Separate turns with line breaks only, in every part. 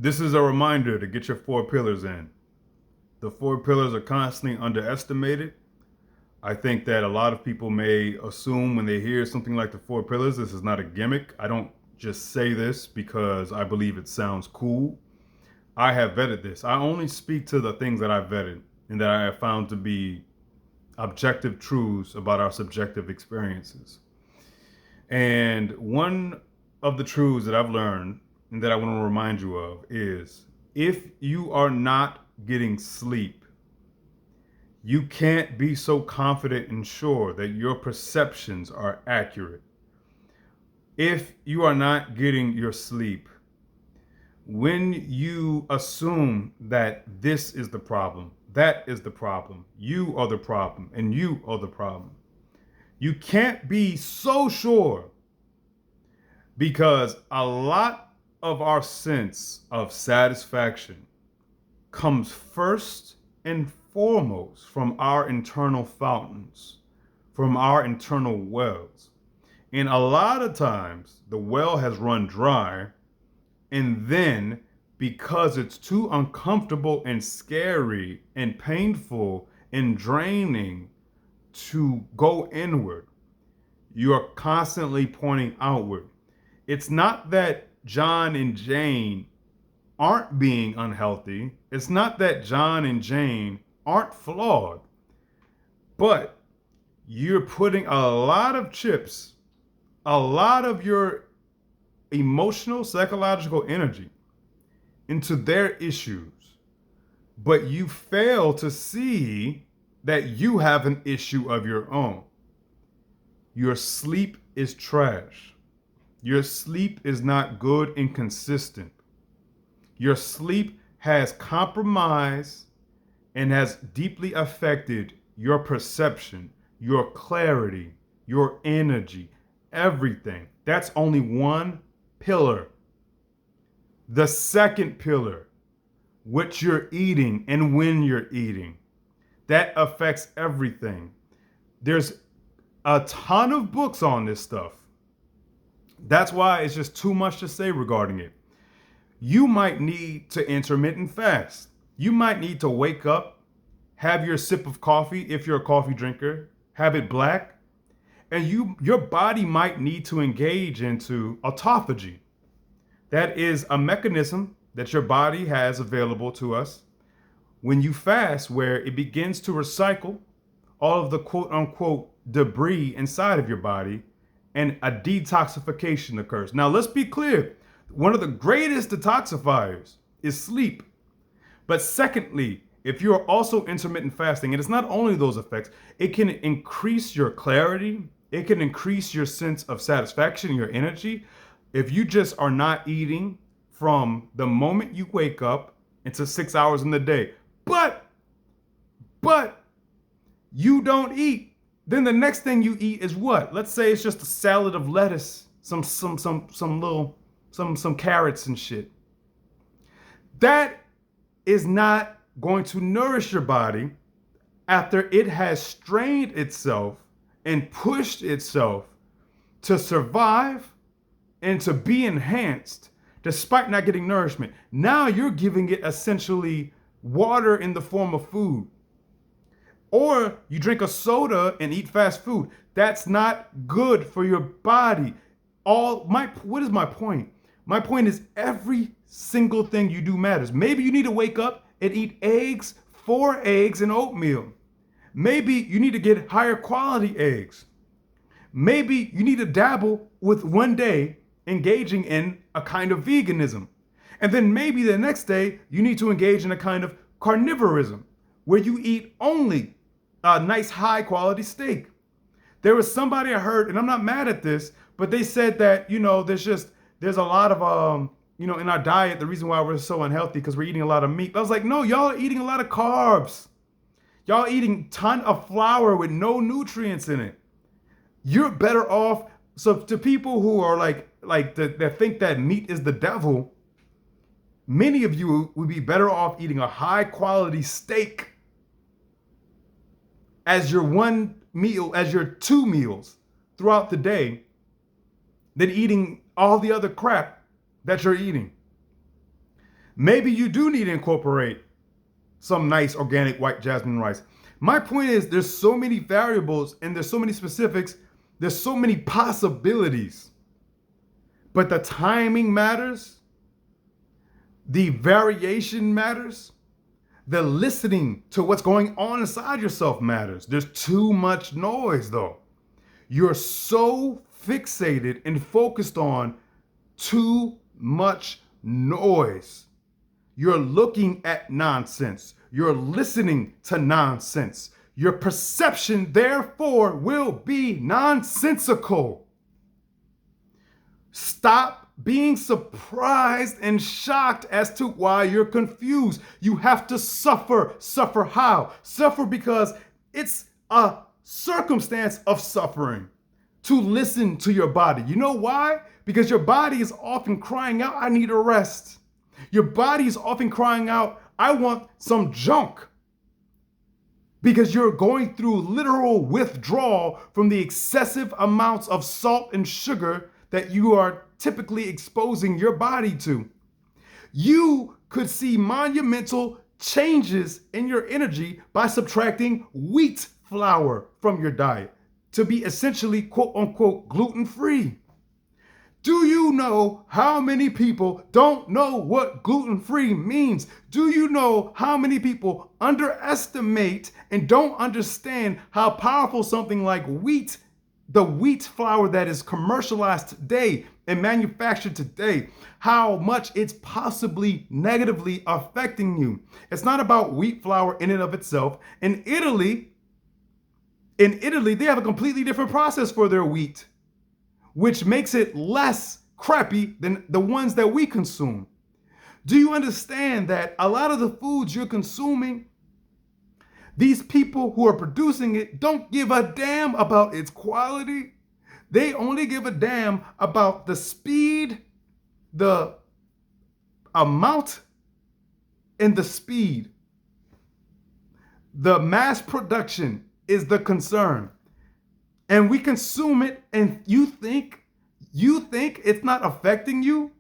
This is a reminder to get your four pillars in. The four pillars are constantly underestimated. I think that a lot of people may assume when they hear something like the four pillars, this is not a gimmick. I don't just say this because I believe it sounds cool. I have vetted this. I only speak to the things that I've vetted and that I have found to be objective truths about our subjective experiences. And one of the truths that I've learned and that I want to remind you of is if you are not getting sleep, you can't be so confident and sure that your perceptions are accurate. If you are not getting your sleep, when you assume that this is the problem, that is the problem, you are the problem, and you are the problem, you can't be so sure because a lot of our sense of satisfaction comes first and foremost from our internal fountains, from our internal wells. And a lot of times the well has run dry, and then because it's too uncomfortable and scary and painful and draining to go inward, you are constantly pointing outward. It's not that John and Jane aren't being unhealthy. It's not that John and Jane aren't flawed, but you're putting a lot of chips, a lot of your emotional, psychological energy into their issues, but you fail to see that you have an issue of your own. Your sleep is trash. Your sleep is not good and consistent. Your sleep has compromised and has deeply affected your perception, your clarity, your energy, everything. That's only one pillar. The second pillar, what you're eating and when you're eating, that affects everything. There's a ton of books on this stuff. That's why it's just too much to say regarding it. You might need to intermittent fast. You might need to wake up, have your sip of coffee if you're a coffee drinker, have it black, and your body might need to engage into autophagy. That is a mechanism that your body has available to us when you fast, where it begins to recycle all of the quote unquote debris inside of your body and a detoxification occurs. Now, let's be clear. One of the greatest detoxifiers is sleep. But secondly, if you're also intermittent fasting, and it's not only those effects, it can increase your clarity. It can increase your sense of satisfaction, your energy. If you just are not eating from the moment you wake up into 6 hours in the day, but you don't eat, then the next thing you eat is what? Let's say it's just a salad of lettuce, some carrots and shit. That is not going to nourish your body after it has strained itself and pushed itself to survive and to be enhanced despite not getting nourishment. Now you're giving it essentially water in the form of food. Or you drink a soda and eat fast food. That's not good for your body. What is my point? My point is every single thing you do matters. Maybe you need to wake up and eat eggs, 4 eggs and oatmeal. Maybe you need to get higher quality eggs. Maybe you need to dabble with one day engaging in a kind of veganism. And then maybe the next day you need to engage in a kind of carnivorism where you eat only a nice high quality steak. There was somebody I heard, and I'm not mad at this, but they said that, there's a lot of, in our diet, the reason why we're so unhealthy because we're eating a lot of meat. I was like, no, y'all are eating a lot of carbs. Y'all eating a ton of flour with no nutrients in it. You're better off. So to people who are that think that meat is the devil, many of you would be better off eating a high quality steak as your one meal, as your 2 meals throughout the day, than eating all the other crap that you're eating. Maybe you do need to incorporate some nice organic white jasmine rice. My point is there's so many variables and there's so many specifics. There's so many possibilities. But the timing matters. The variation matters. The listening to what's going on inside yourself matters. There's too much noise though. You're so fixated and focused on too much noise. You're looking at nonsense. You're listening to nonsense. Your perception, therefore, will be nonsensical. Stop being surprised and shocked as to why you're confused. You have to suffer. Suffer how? Suffer because it's a circumstance of suffering to listen to your body. You know why? Because your body is often crying out, I need a rest. Your body is often crying out, I want some junk. Because you're going through literal withdrawal from the excessive amounts of salt and sugar that you are typically exposing your body to. You could see monumental changes in your energy by subtracting wheat flour from your diet to be essentially quote unquote gluten-free. Do you know how many people don't know what gluten-free means? Do you know how many people underestimate and don't understand how powerful something like wheat, the wheat flour that is commercialized today and manufactured today, how much it's possibly negatively affecting you? It's not about wheat flour in and of itself. In Italy, they have a completely different process for their wheat, which makes it less crappy than the ones that we consume. Do you understand that a lot of the foods you're consuming, these people who are producing it don't give a damn about its quality. They only give a damn about the speed, the amount, and the speed. The mass production is the concern. And we consume it and you think it's not affecting you?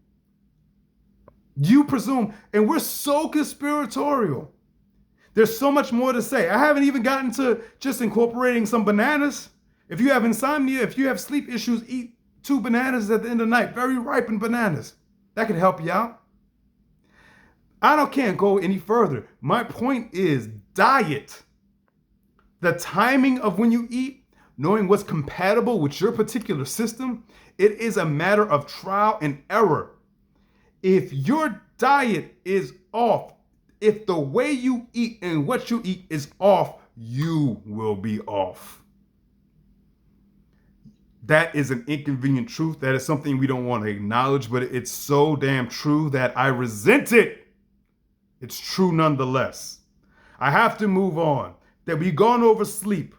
You presume, and we're so conspiratorial. There's so much more to say. I haven't even gotten to just incorporating some bananas. If you have insomnia, if you have sleep issues, eat 2 bananas at the end of the night, very ripened bananas. That could help you out. Can't go any further. My point is diet. The timing of when you eat, knowing what's compatible with your particular system, it is a matter of trial and error. If your diet is off, if the way you eat and what you eat is off, you will be off. That is an inconvenient truth. That is something we don't want to acknowledge, but it's so damn true that I resent it. It's true nonetheless. I have to move on. That we've gone over sleep.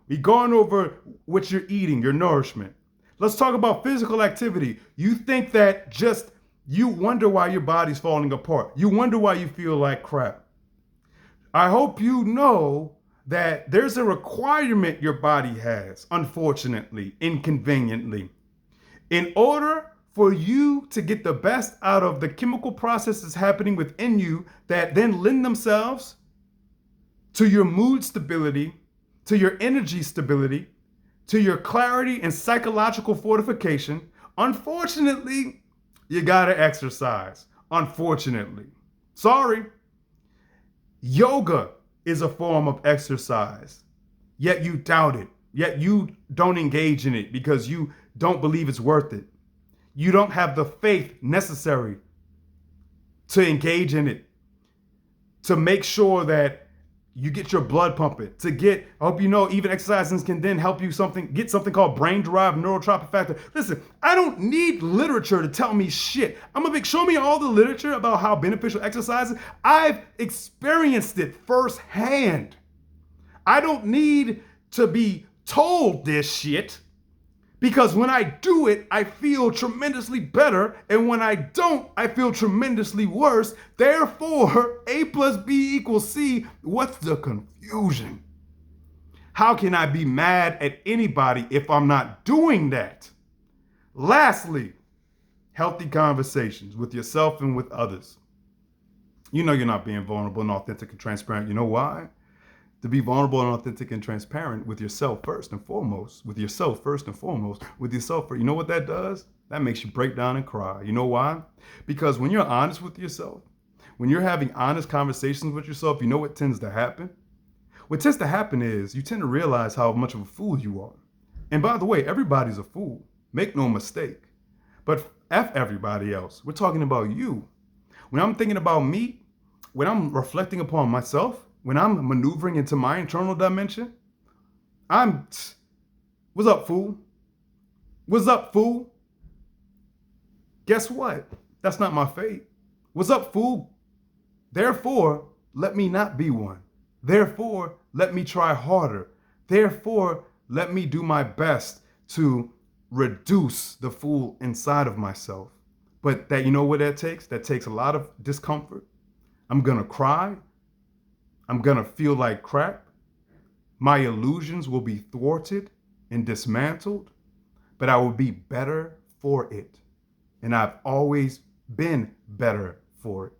We've gone over what you're eating, your nourishment. Let's talk about physical activity. You think that you wonder why your body's falling apart. You wonder why you feel like crap. I hope you know that there's a requirement your body has, unfortunately, inconveniently. In order for you to get the best out of the chemical processes happening within you that then lend themselves to your mood stability, to your energy stability, to your clarity and psychological fortification, unfortunately, you gotta exercise. Unfortunately. Sorry. Yoga is a form of exercise, yet you doubt it, yet you don't engage in it because you don't believe it's worth it. You don't have the faith necessary to engage in it, to make sure that you get your blood pumping, I hope you know, even exercises can then help you get something called brain-derived neurotropic factor. Listen, I don't need literature to tell me shit. Show me all the literature about how beneficial exercise is. I've experienced it firsthand. I don't need to be told this shit, because when I do it, I feel tremendously better. And when I don't, I feel tremendously worse. Therefore, A plus B equals C. What's the confusion? How can I be mad at anybody if I'm not doing that? Lastly, healthy conversations with yourself and with others. You know you're not being vulnerable and authentic and transparent. You know why? To be vulnerable and authentic and transparent with yourself first and foremost, with yourself first and foremost, with yourself. You know what that does? That makes you break down and cry. You know why? Because when you're honest with yourself, when you're having honest conversations with yourself, you know what tends to happen? What tends to happen is you tend to realize how much of a fool you are. And by the way, everybody's a fool. Make no mistake. But F everybody else. We're talking about you. When I'm thinking about me, when I'm reflecting upon myself, when I'm maneuvering into my internal dimension, I'm, what's up, fool? What's up, fool? Guess what? That's not my fate. What's up, fool? Therefore, let me not be one. Therefore, let me try harder. Therefore, let me do my best to reduce the fool inside of myself. But that, you know what that takes? That takes a lot of discomfort. I'm gonna cry. I'm gonna feel like crap. My illusions will be thwarted and dismantled, but I will be better for it. And I've always been better for it.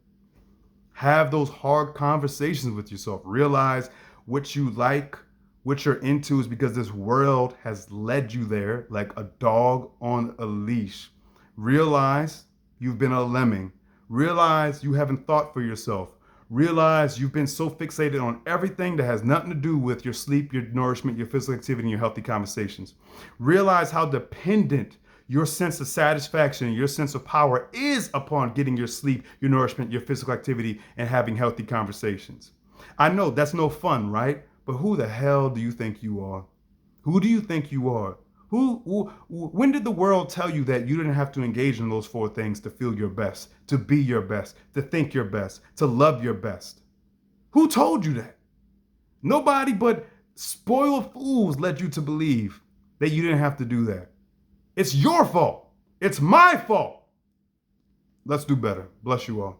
Have those hard conversations with yourself. Realize what you like, what you're into is because this world has led you there like a dog on a leash. Realize you've been a lemming. Realize you haven't thought for yourself. Realize you've been so fixated on everything that has nothing to do with your sleep, your nourishment, your physical activity, and your healthy conversations. Realize how dependent your sense of satisfaction and your sense of power is upon getting your sleep, your nourishment, your physical activity, and having healthy conversations. I know that's no fun, right? But who the hell do you think you are? Who do you think you are? When did the world tell you that you didn't have to engage in those four things to feel your best, to be your best, to think your best, to love your best? Who told you that? Nobody but spoiled fools led you to believe that you didn't have to do that. It's your fault. It's my fault. Let's do better. Bless you all.